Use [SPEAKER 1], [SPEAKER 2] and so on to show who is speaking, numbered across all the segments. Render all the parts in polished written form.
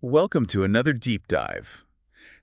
[SPEAKER 1] Welcome to another deep dive.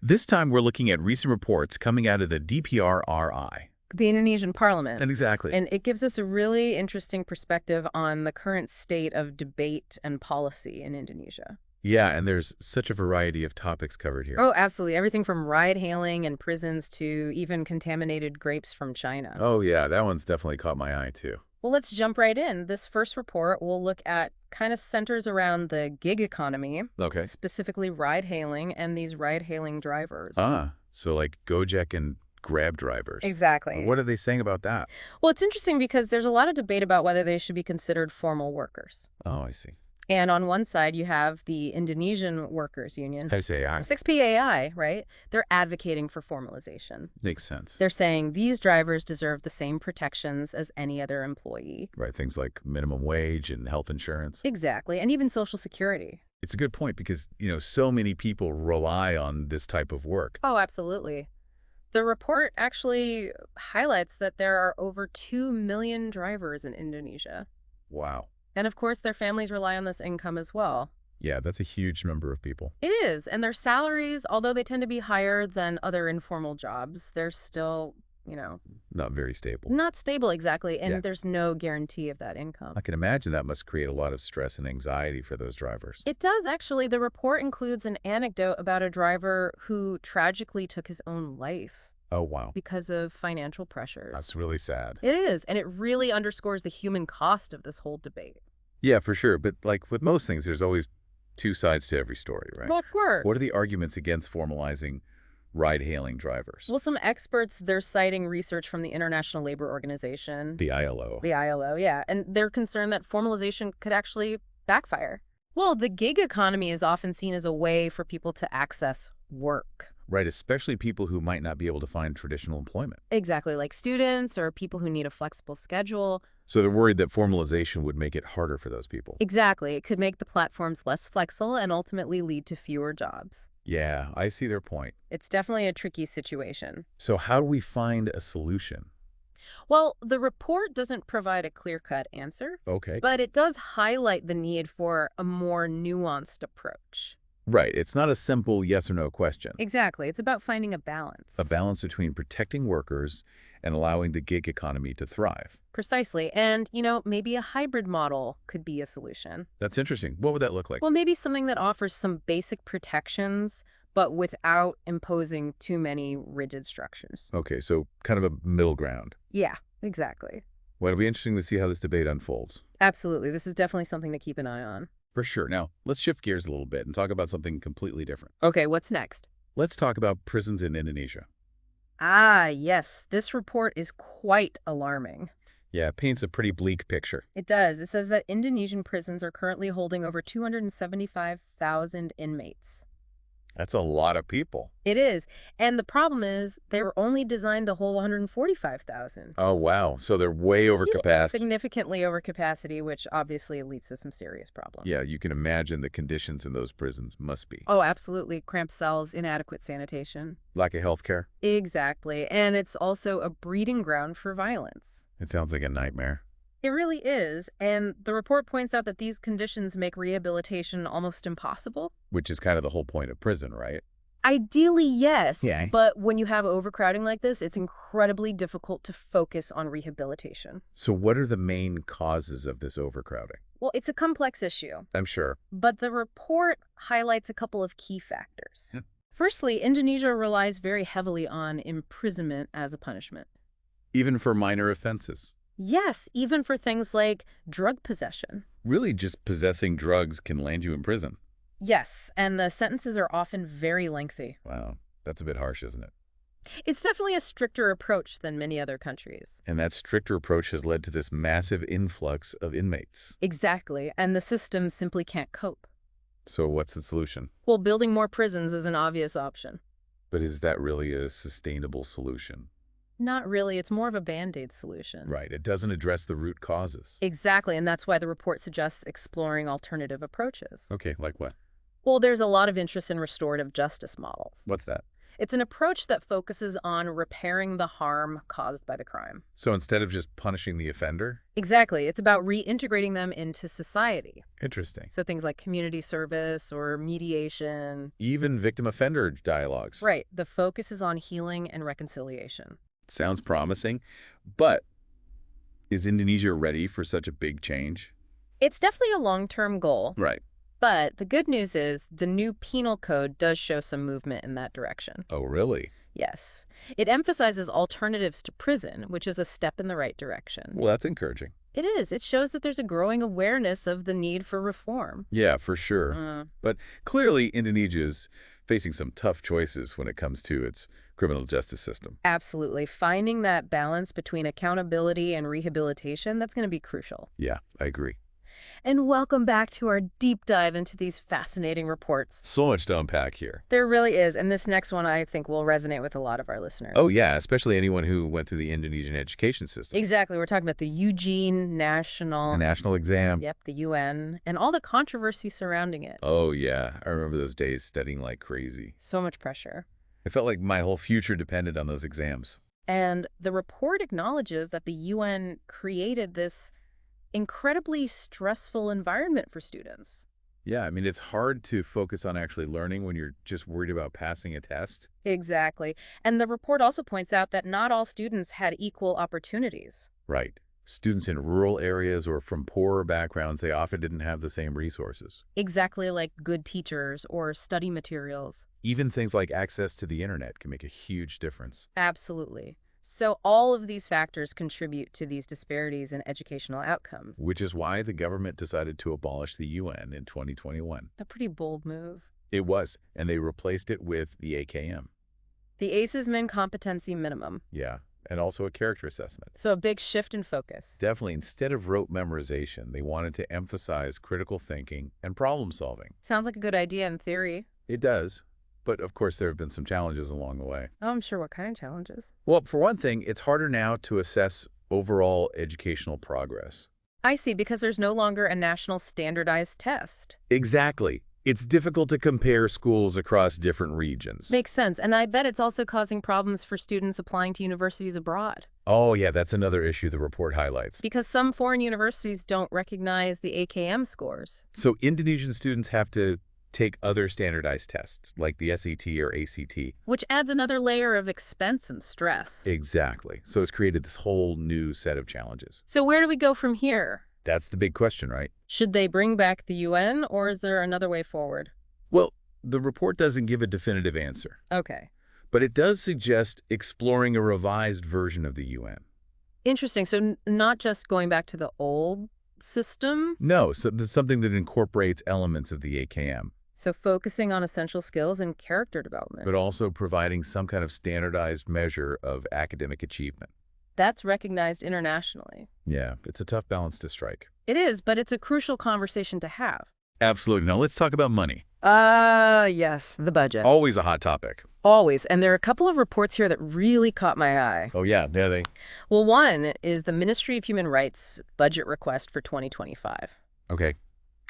[SPEAKER 1] This time we're looking at recent reports coming out of the DPRRI.
[SPEAKER 2] The Indonesian parliament.
[SPEAKER 1] And exactly.
[SPEAKER 2] And it gives us a really interesting perspective on the current state of debate and policy in Indonesia.
[SPEAKER 1] Yeah, and there's such a variety of topics covered here.
[SPEAKER 2] Oh, absolutely. Everything from ride-hailing and prisons to even contaminated grapes from China.
[SPEAKER 1] Oh yeah, that one's definitely caught my eye too.
[SPEAKER 2] Well, let's jump right in. This first report will look at kind of centers around the gig economy,
[SPEAKER 1] Okay.
[SPEAKER 2] specifically ride-hailing and these ride-hailing drivers.
[SPEAKER 1] So like Gojek and Grab drivers.
[SPEAKER 2] Exactly.
[SPEAKER 1] What are they saying about that?
[SPEAKER 2] Well, it's interesting because there's a lot of debate about whether they should be considered formal workers.
[SPEAKER 1] Oh, I see.
[SPEAKER 2] And on one side, you have the Indonesian Workers Union,
[SPEAKER 1] SAI.
[SPEAKER 2] 6PAI, right? They're advocating for formalization.
[SPEAKER 1] Makes sense.
[SPEAKER 2] They're saying these drivers deserve the same protections as any other employee.
[SPEAKER 1] Right, things like minimum wage and health insurance.
[SPEAKER 2] Exactly, and even Social Security.
[SPEAKER 1] It's a good point because, so many people rely on this type of work.
[SPEAKER 2] Oh, absolutely. The report actually highlights that there are over 2 million drivers in Indonesia.
[SPEAKER 1] Wow.
[SPEAKER 2] And of course, their families rely on this income as well.
[SPEAKER 1] Yeah, that's a huge number of people.
[SPEAKER 2] It is. And their salaries, although they tend to be higher than other informal jobs, they're still,
[SPEAKER 1] Not very stable.
[SPEAKER 2] not stable exactly. And
[SPEAKER 1] Yeah.
[SPEAKER 2] there's no guarantee of that income.
[SPEAKER 1] I can imagine that must create a lot of stress and anxiety for those drivers.
[SPEAKER 2] It does, actually. The report includes an anecdote about a driver who tragically took his own life
[SPEAKER 1] Oh, wow.
[SPEAKER 2] because of financial pressures.
[SPEAKER 1] That's really sad.
[SPEAKER 2] It is. And it really underscores the human cost of this whole debate.
[SPEAKER 1] Yeah, for sure. But like with most things, there's always two sides to every story, right?
[SPEAKER 2] Well, of course.
[SPEAKER 1] What are the arguments against formalizing ride-hailing drivers?
[SPEAKER 2] Well, some experts, they're citing research from the International Labor Organization.
[SPEAKER 1] The ILO.
[SPEAKER 2] The ILO, yeah. And they're concerned that formalization could actually backfire. Well, the gig economy is often seen as a way for people to access work.
[SPEAKER 1] Right, especially people who might not be able to find traditional employment.
[SPEAKER 2] Exactly, like students or people who need a flexible schedule.
[SPEAKER 1] So they're worried that formalization would make it harder for those people.
[SPEAKER 2] Exactly. It could make the platforms less flexible and ultimately lead to fewer jobs.
[SPEAKER 1] Yeah, I see their point.
[SPEAKER 2] It's definitely a tricky situation.
[SPEAKER 1] So how do we find a solution?
[SPEAKER 2] Well, the report doesn't provide a clear-cut answer,
[SPEAKER 1] Okay.
[SPEAKER 2] but it does highlight the need for a more nuanced approach.
[SPEAKER 1] Right, it's not a simple yes or no question.
[SPEAKER 2] Exactly. It's about finding a balance.
[SPEAKER 1] A balance between protecting workers and allowing the gig economy to thrive.
[SPEAKER 2] Precisely. And, maybe a hybrid model could be a solution.
[SPEAKER 1] That's interesting. What would that look like?
[SPEAKER 2] Well, maybe something that offers some basic protections, but without imposing too many rigid structures.
[SPEAKER 1] Okay, so kind of a middle ground.
[SPEAKER 2] Yeah, exactly.
[SPEAKER 1] Well, it'll be interesting to see how this debate unfolds.
[SPEAKER 2] Absolutely. This is definitely something to keep an eye on.
[SPEAKER 1] For sure. Now, let's shift gears a little bit and talk about something completely different.
[SPEAKER 2] Okay, what's next?
[SPEAKER 1] Let's talk about prisons in Indonesia.
[SPEAKER 2] Ah, yes. This report is quite alarming.
[SPEAKER 1] Yeah, it paints a pretty bleak picture.
[SPEAKER 2] It does. It says that Indonesian prisons are currently holding over 275,000 inmates.
[SPEAKER 1] That's a lot of people.
[SPEAKER 2] It is. And the problem is they were only designed to hold 145,000.
[SPEAKER 1] Oh, wow. So they're way over capacity.
[SPEAKER 2] Significantly over capacity, which obviously leads to some serious problems.
[SPEAKER 1] Yeah, you can imagine the conditions in those prisons must be.
[SPEAKER 2] Oh, absolutely. Cramped cells, inadequate sanitation.
[SPEAKER 1] Lack of health care.
[SPEAKER 2] Exactly. And it's also a breeding ground for violence.
[SPEAKER 1] It sounds like a nightmare.
[SPEAKER 2] It really is. And the report points out that these conditions make rehabilitation almost impossible.
[SPEAKER 1] Which is kind of the whole point of prison, right?
[SPEAKER 2] Ideally, yes.
[SPEAKER 1] Yeah.
[SPEAKER 2] But when you have overcrowding like this, it's incredibly difficult to focus on rehabilitation.
[SPEAKER 1] So what are the main causes of this overcrowding?
[SPEAKER 2] Well, it's a complex issue,
[SPEAKER 1] I'm sure.
[SPEAKER 2] but the report highlights a couple of key factors.
[SPEAKER 1] Yeah.
[SPEAKER 2] Firstly, Indonesia relies very heavily on imprisonment as a punishment.
[SPEAKER 1] Even for minor offenses.
[SPEAKER 2] Yes, even for things like drug possession.
[SPEAKER 1] Really, just possessing drugs can land you in prison.
[SPEAKER 2] Yes, and the sentences are often very lengthy.
[SPEAKER 1] Wow, that's a bit harsh, isn't it?
[SPEAKER 2] It's definitely a stricter approach than many other countries.
[SPEAKER 1] And that stricter approach has led to this massive influx of inmates.
[SPEAKER 2] Exactly, and the system simply can't cope.
[SPEAKER 1] So what's the solution?
[SPEAKER 2] Well, building more prisons is an obvious option.
[SPEAKER 1] But is that really a sustainable solution?
[SPEAKER 2] Not really. It's more of a Band-Aid solution.
[SPEAKER 1] Right, it doesn't address the root causes.
[SPEAKER 2] Exactly, and that's why the report suggests exploring alternative approaches.
[SPEAKER 1] Okay, like what?
[SPEAKER 2] Well, there's a lot of interest in restorative justice models.
[SPEAKER 1] What's that?
[SPEAKER 2] It's an approach that focuses on repairing the harm caused by the crime.
[SPEAKER 1] So instead of just punishing the offender?
[SPEAKER 2] Exactly. It's about reintegrating them into society.
[SPEAKER 1] Interesting.
[SPEAKER 2] So things like community service or mediation.
[SPEAKER 1] Even victim-offender dialogues.
[SPEAKER 2] Right. The focus is on healing and reconciliation.
[SPEAKER 1] Sounds promising, but is Indonesia ready for such a big change?
[SPEAKER 2] It's definitely a long-term goal.
[SPEAKER 1] Right.
[SPEAKER 2] But the good news is the new penal code does show some movement in that direction.
[SPEAKER 1] Oh, really?
[SPEAKER 2] Yes. It emphasizes alternatives to prison, which is a step in the right direction.
[SPEAKER 1] Well, that's encouraging.
[SPEAKER 2] It is. It shows that there's a growing awareness of the need for reform.
[SPEAKER 1] Yeah, for sure. But clearly, Indonesia is facing some tough choices when it comes to its criminal justice system.
[SPEAKER 2] Absolutely. Finding that balance between accountability and rehabilitation, that's going to be crucial.
[SPEAKER 1] Yeah, I agree.
[SPEAKER 2] And welcome back to our deep dive into these fascinating reports.
[SPEAKER 1] So much to unpack here.
[SPEAKER 2] There really is. And this next one, I think, will resonate with a lot of our listeners.
[SPEAKER 1] Oh, yeah, especially anyone who went through the Indonesian education system.
[SPEAKER 2] Exactly. We're talking about the Eugene National...
[SPEAKER 1] A national exam.
[SPEAKER 2] Yep, the UN, and all the controversy surrounding it.
[SPEAKER 1] Oh, yeah. I remember those days studying like crazy.
[SPEAKER 2] So much pressure.
[SPEAKER 1] I felt like my whole future depended on those exams.
[SPEAKER 2] And the report acknowledges that the UN created this incredibly stressful environment for students.
[SPEAKER 1] Yeah, I mean, it's hard to focus on actually learning when you're just worried about passing a test.
[SPEAKER 2] Exactly. And the report also points out that not all students had equal opportunities.
[SPEAKER 1] Right. Students in rural areas or from poorer backgrounds, they often didn't have the same resources.
[SPEAKER 2] Exactly, like good teachers or study materials.
[SPEAKER 1] Even things like access to the internet can make a huge difference.
[SPEAKER 2] Absolutely. So all of these factors contribute to these disparities in educational outcomes.
[SPEAKER 1] Which is why the government decided to abolish the UN in 2021.
[SPEAKER 2] A pretty bold move.
[SPEAKER 1] It was, and they replaced it with the AKM.
[SPEAKER 2] The ACE's Min Competency Minimum.
[SPEAKER 1] Yeah, and also a character assessment.
[SPEAKER 2] So a big shift in focus.
[SPEAKER 1] Definitely, instead of rote memorization, they wanted to emphasize critical thinking and problem solving.
[SPEAKER 2] Sounds like a good idea in theory.
[SPEAKER 1] It does. But, of course, there have been some challenges along the way.
[SPEAKER 2] Oh, I'm sure. What kind of challenges?
[SPEAKER 1] Well, for one thing, it's harder now to assess overall educational progress.
[SPEAKER 2] I see, because there's no longer a national standardized test.
[SPEAKER 1] Exactly. It's difficult to compare schools across different regions.
[SPEAKER 2] Makes sense. And I bet it's also causing problems for students applying to universities abroad.
[SPEAKER 1] Oh, yeah, that's another issue the report highlights.
[SPEAKER 2] Because some foreign universities don't recognize the AKM scores.
[SPEAKER 1] So Indonesian students have to take other standardized tests, like the SAT or ACT.
[SPEAKER 2] Which adds another layer of expense and stress.
[SPEAKER 1] Exactly. So it's created this whole new set of challenges.
[SPEAKER 2] So where do we go from here?
[SPEAKER 1] That's the big question, right?
[SPEAKER 2] Should they bring back the UN, or is there another way forward?
[SPEAKER 1] Well, the report doesn't give a definitive answer.
[SPEAKER 2] Okay.
[SPEAKER 1] But it does suggest exploring a revised version of the UN.
[SPEAKER 2] Interesting. So not just going back to the old system?
[SPEAKER 1] No, so there's something that incorporates elements of the AKM.
[SPEAKER 2] So focusing on essential skills and character development.
[SPEAKER 1] But also providing some kind of standardized measure of academic achievement.
[SPEAKER 2] That's recognized internationally.
[SPEAKER 1] Yeah, it's a tough balance to strike.
[SPEAKER 2] It is, but it's a crucial conversation to have.
[SPEAKER 1] Absolutely. Now let's talk about money.
[SPEAKER 2] Yes, the budget.
[SPEAKER 1] Always a hot topic.
[SPEAKER 2] Always. And there are a couple of reports here that really caught my eye.
[SPEAKER 1] Oh, yeah, they.
[SPEAKER 2] Well, one is the Ministry of Human Rights budget request for 2025.
[SPEAKER 1] Okay.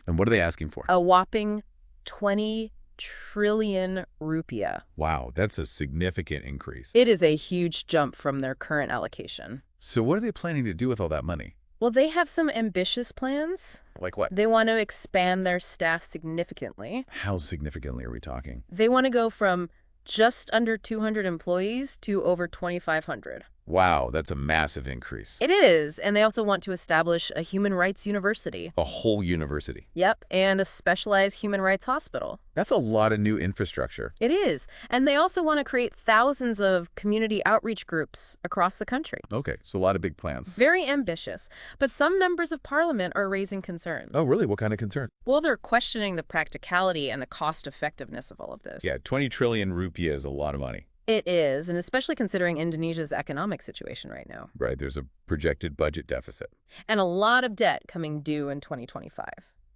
[SPEAKER 1] And what are they asking for?
[SPEAKER 2] A whopping 20 trillion rupiah.
[SPEAKER 1] Wow, that's a significant increase.
[SPEAKER 2] It is a huge jump from their current allocation.
[SPEAKER 1] So what are they planning to do with all that money?
[SPEAKER 2] Well, they have some ambitious plans.
[SPEAKER 1] Like what?
[SPEAKER 2] They want to expand their staff significantly.
[SPEAKER 1] How significantly are we talking?
[SPEAKER 2] They want to go from just under 200 employees to over 2,500.
[SPEAKER 1] Wow, that's a massive increase.
[SPEAKER 2] It is, and they also want to establish a human rights university.
[SPEAKER 1] A whole university.
[SPEAKER 2] Yep, and a specialized human rights hospital.
[SPEAKER 1] That's a lot of new infrastructure.
[SPEAKER 2] It is, and they also want to create thousands of community outreach groups across the country.
[SPEAKER 1] Okay, so a lot of big plans.
[SPEAKER 2] Very ambitious, but some members of parliament are raising concerns.
[SPEAKER 1] Oh, really? What kind of concern?
[SPEAKER 2] Well, they're questioning the practicality and the cost-effectiveness of all of this.
[SPEAKER 1] Yeah, 20 trillion rupiah is a lot of money.
[SPEAKER 2] It is, and especially considering Indonesia's economic situation right now.
[SPEAKER 1] Right, there's a projected budget deficit.
[SPEAKER 2] And a lot of debt coming due in 2025.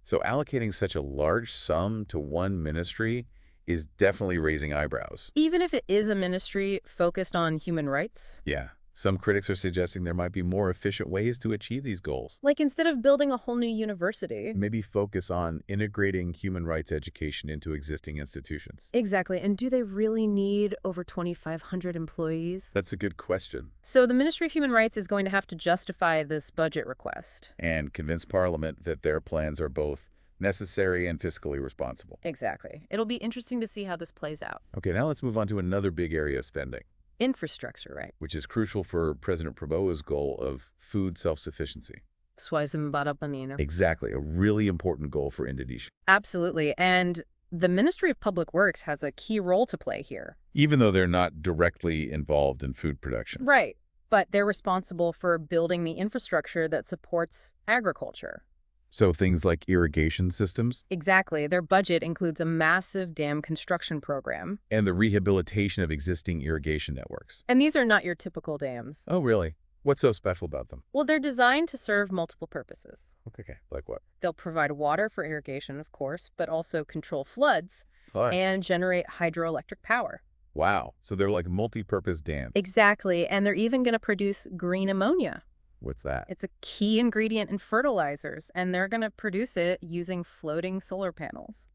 [SPEAKER 1] So allocating such a large sum to one ministry is definitely raising eyebrows.
[SPEAKER 2] Even if it is a ministry focused on human rights?
[SPEAKER 1] Yeah, Some critics are suggesting there might be more efficient ways to achieve these goals.
[SPEAKER 2] Like instead of building a whole new university.
[SPEAKER 1] Maybe focus on integrating human rights education into existing institutions.
[SPEAKER 2] Exactly. And do they really need over 2,500 employees?
[SPEAKER 1] That's a good question.
[SPEAKER 2] So the Ministry of Human Rights is going to have to justify this budget request.
[SPEAKER 1] And convince Parliament that their plans are both necessary and fiscally responsible.
[SPEAKER 2] Exactly. It'll be interesting to see how this plays out.
[SPEAKER 1] Okay, now let's move on to another big area of spending,
[SPEAKER 2] Infrastructure, right?
[SPEAKER 1] which is crucial for President Prabowo's goal of food self-sufficiency.
[SPEAKER 2] Swayam.
[SPEAKER 1] Exactly, a really important goal for Indonesia.
[SPEAKER 2] Absolutely. And the Ministry of Public Works has a key role to play here.
[SPEAKER 1] Even though they're not directly involved in food production.
[SPEAKER 2] Right. But they're responsible for building the infrastructure that supports agriculture.
[SPEAKER 1] So things like irrigation systems
[SPEAKER 2] Exactly. Their budget includes a massive dam construction program.
[SPEAKER 1] and the rehabilitation of existing irrigation networks.
[SPEAKER 2] And these are not your typical dams.
[SPEAKER 1] Oh, really? What's so special about them?
[SPEAKER 2] Well, they're designed to serve multiple purposes.
[SPEAKER 1] Okay, like what?
[SPEAKER 2] They'll provide water for irrigation, of course, but also control floods
[SPEAKER 1] Hi.
[SPEAKER 2] and generate hydroelectric power.
[SPEAKER 1] Wow, so they're like multi-purpose dams.
[SPEAKER 2] Exactly. And they're even going to produce green ammonia.
[SPEAKER 1] What's that?
[SPEAKER 2] It's a key ingredient in fertilizers, and they're going to produce it using floating solar panels.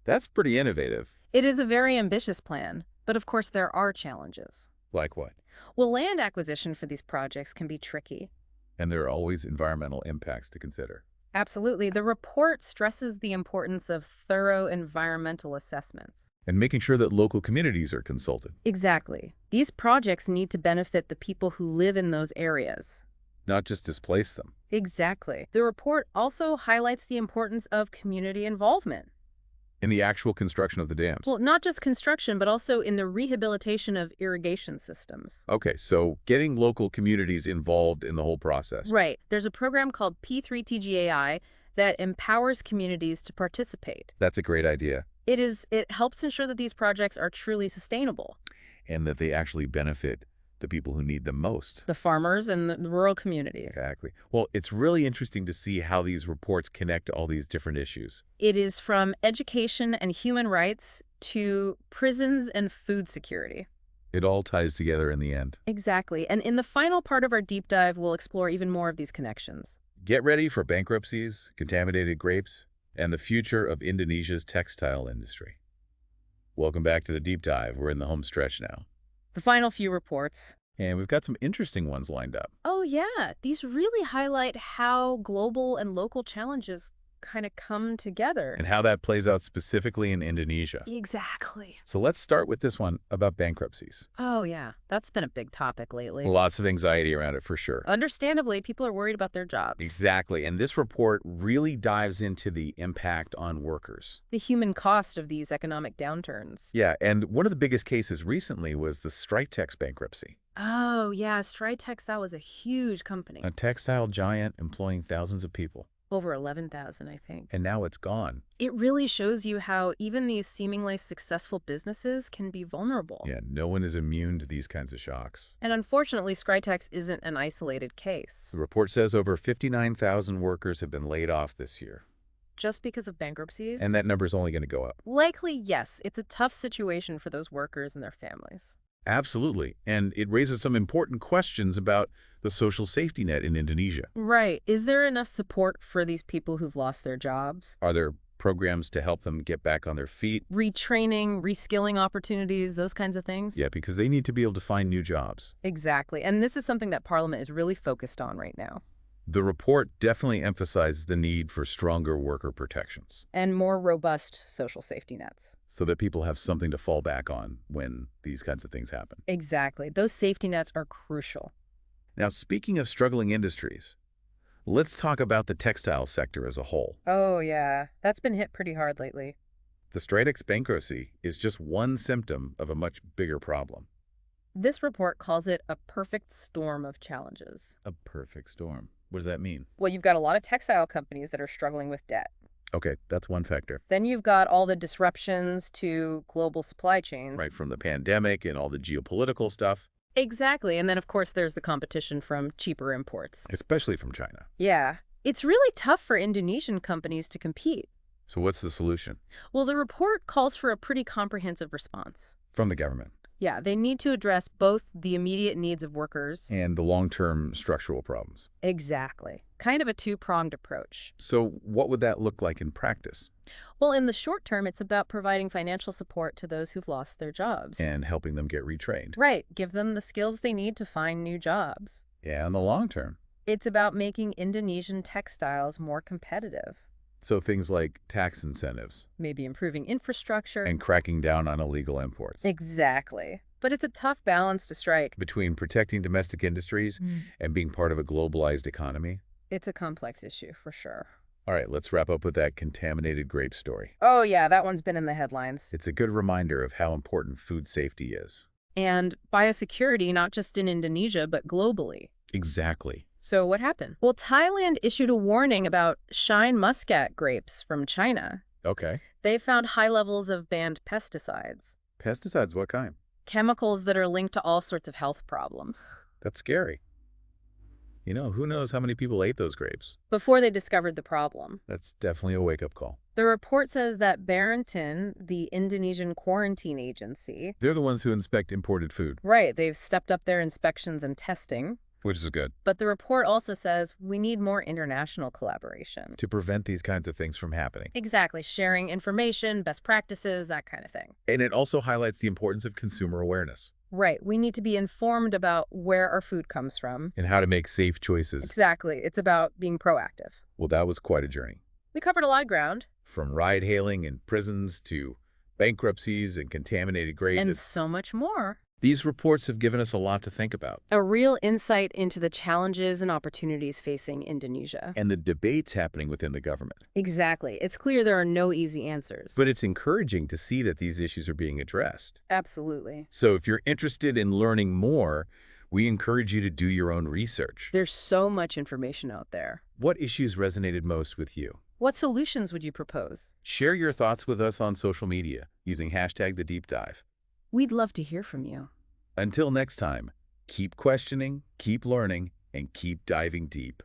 [SPEAKER 1] That's pretty innovative.
[SPEAKER 2] It is a very ambitious plan, but of course there are challenges.
[SPEAKER 1] Like what?
[SPEAKER 2] Well, land acquisition for these projects can be tricky.
[SPEAKER 1] And there are always environmental impacts to consider.
[SPEAKER 2] Absolutely. The report stresses the importance of thorough environmental assessments.
[SPEAKER 1] And making sure that local communities are consulted,
[SPEAKER 2] Exactly. These projects need to benefit the people who live in those areas.
[SPEAKER 1] not just displace them.
[SPEAKER 2] Exactly. The report also highlights the importance of community involvement.
[SPEAKER 1] In the actual construction of the dams.
[SPEAKER 2] Well, not just construction, but also in the rehabilitation of irrigation systems.
[SPEAKER 1] Okay, so getting local communities involved in the whole process.
[SPEAKER 2] Right. There's a program called P3TGAI that empowers communities to participate.
[SPEAKER 1] That's a great idea.
[SPEAKER 2] It helps ensure that these projects are truly sustainable.
[SPEAKER 1] And that they actually benefit the people who need them most.
[SPEAKER 2] The farmers and the rural communities.
[SPEAKER 1] Exactly. Well, it's really interesting to see how these reports connect to all these different issues.
[SPEAKER 2] It is from education and human rights to prisons and food security.
[SPEAKER 1] It all ties together in the end.
[SPEAKER 2] Exactly. And in the final part of our deep dive, we'll explore even more of these connections.
[SPEAKER 1] Get ready for bankruptcies, contaminated grapes, and the future of Indonesia's textile industry. Welcome back to the deep dive. We're in the home stretch now.
[SPEAKER 2] The final few reports.
[SPEAKER 1] And we've got some interesting ones lined up.
[SPEAKER 2] Oh, yeah. These really highlight how global and local challenges kind of come together.
[SPEAKER 1] And how that plays out specifically in Indonesia.
[SPEAKER 2] Exactly.
[SPEAKER 1] So let's start with this one about bankruptcies.
[SPEAKER 2] Oh, yeah. That's been a big topic lately.
[SPEAKER 1] Lots of anxiety around it for sure.
[SPEAKER 2] Understandably, people are worried about their jobs.
[SPEAKER 1] Exactly. And this report really dives into the impact on workers.
[SPEAKER 2] The human cost of these economic downturns.
[SPEAKER 1] Yeah, and one of the biggest cases recently was the Stritex bankruptcy.
[SPEAKER 2] Oh, yeah. Stritex, that was a huge company.
[SPEAKER 1] A textile giant employing thousands of people.
[SPEAKER 2] Over 11,000, I think.
[SPEAKER 1] And now it's gone.
[SPEAKER 2] It really shows you how even these seemingly successful businesses can be vulnerable.
[SPEAKER 1] Yeah, no one is immune to these kinds of shocks.
[SPEAKER 2] And unfortunately, Stritex isn't an isolated case.
[SPEAKER 1] The report says over 59,000 workers have been laid off this year.
[SPEAKER 2] Just because of bankruptcies?
[SPEAKER 1] And that number's only going to go up.
[SPEAKER 2] Likely, yes. It's a tough situation for those workers and their families.
[SPEAKER 1] Absolutely. And it raises some important questions about the social safety net in Indonesia.
[SPEAKER 2] Right. Is there enough support for these people who've lost their jobs?
[SPEAKER 1] Are there programs to help them get back on their feet?
[SPEAKER 2] Retraining, reskilling opportunities, those kinds of things?
[SPEAKER 1] Yeah, because they need to be able to find new jobs.
[SPEAKER 2] Exactly. And this is something that Parliament is really focused on right now.
[SPEAKER 1] The report definitely emphasizes the need for stronger worker protections.
[SPEAKER 2] And more robust social safety nets.
[SPEAKER 1] So that people have something to fall back on when these kinds of things happen.
[SPEAKER 2] Exactly. Those safety nets are crucial.
[SPEAKER 1] Now, speaking of struggling industries, let's talk about the textile sector as a whole.
[SPEAKER 2] Oh, yeah. That's been hit pretty hard lately.
[SPEAKER 1] The Stritex bankruptcy is just one symptom of a much bigger problem.
[SPEAKER 2] This report calls it a perfect storm of challenges.
[SPEAKER 1] A perfect storm. What does that mean?
[SPEAKER 2] Well, you've got a lot of textile companies that are struggling with debt.
[SPEAKER 1] Okay, that's one factor.
[SPEAKER 2] Then you've got all the disruptions to global supply chains.
[SPEAKER 1] Right, from the pandemic and all the geopolitical stuff.
[SPEAKER 2] Exactly. And then, of course, there's the competition from cheaper imports.
[SPEAKER 1] Especially from China.
[SPEAKER 2] Yeah. It's really tough for Indonesian companies to compete.
[SPEAKER 1] So what's the solution?
[SPEAKER 2] Well, the report calls for a pretty comprehensive response.
[SPEAKER 1] From the government.
[SPEAKER 2] Yeah, they need to address both the immediate needs of workers.
[SPEAKER 1] And the long-term structural problems.
[SPEAKER 2] Exactly. Kind of a two-pronged approach.
[SPEAKER 1] So what would that look like in practice?
[SPEAKER 2] Well, in the short term, it's about providing financial support to those who've lost their jobs.
[SPEAKER 1] And helping them get retrained.
[SPEAKER 2] Right. Give them the skills they need to find new jobs.
[SPEAKER 1] Yeah, in the long term.
[SPEAKER 2] It's about making Indonesian textiles more competitive.
[SPEAKER 1] So things like tax incentives.
[SPEAKER 2] Maybe improving infrastructure.
[SPEAKER 1] And cracking down on illegal imports.
[SPEAKER 2] Exactly. But it's a tough balance to strike.
[SPEAKER 1] Between protecting domestic industries and being part of a globalized economy.
[SPEAKER 2] It's a complex issue, for sure.
[SPEAKER 1] All right, let's wrap up with that contaminated grape story.
[SPEAKER 2] Oh, yeah, that one's been in the headlines.
[SPEAKER 1] It's a good reminder of how important food safety is.
[SPEAKER 2] And biosecurity, not just in Indonesia, but globally.
[SPEAKER 1] Exactly.
[SPEAKER 2] So what happened? Well, Thailand issued a warning about Shine Muscat grapes from China.
[SPEAKER 1] Okay.
[SPEAKER 2] They found high levels of banned pesticides,
[SPEAKER 1] Pesticides, what kind?
[SPEAKER 2] chemicals that are linked to all sorts of health problems.
[SPEAKER 1] That's scary. You know, who knows how many people ate those grapes?
[SPEAKER 2] Before they discovered the problem.
[SPEAKER 1] That's definitely a wake-up call.
[SPEAKER 2] The report says that Barantin, the Indonesian quarantine agency,
[SPEAKER 1] They're the ones who inspect imported food.
[SPEAKER 2] right, they've stepped up their inspections and testing.
[SPEAKER 1] Which is good.
[SPEAKER 2] But the report also says we need more international collaboration.
[SPEAKER 1] To prevent these kinds of things from happening.
[SPEAKER 2] Exactly, sharing information, best practices, that kind of thing.
[SPEAKER 1] And it also highlights the importance of consumer awareness.
[SPEAKER 2] Right, we need to be informed about where our food comes from.
[SPEAKER 1] And how to make safe choices.
[SPEAKER 2] Exactly, it's about being proactive.
[SPEAKER 1] Well, that was quite a journey.
[SPEAKER 2] We covered a lot of ground.
[SPEAKER 1] From ride-hailing in prisons to bankruptcies and contaminated grape.
[SPEAKER 2] And so much more.
[SPEAKER 1] These reports have given us a lot to think about.
[SPEAKER 2] A real insight into the challenges and opportunities facing Indonesia.
[SPEAKER 1] And the debates happening within the government.
[SPEAKER 2] Exactly. It's clear there are no easy answers.
[SPEAKER 1] But it's encouraging to see that these issues are being addressed.
[SPEAKER 2] Absolutely.
[SPEAKER 1] So if you're interested in learning more, we encourage you to do your own research.
[SPEAKER 2] There's so much information out there.
[SPEAKER 1] What issues resonated most with you?
[SPEAKER 2] What solutions would you propose?
[SPEAKER 1] Share your thoughts with us on social media using #TheDeepDive.
[SPEAKER 2] We'd love to hear from you.
[SPEAKER 1] Until next time, keep questioning, keep learning, and keep diving deep.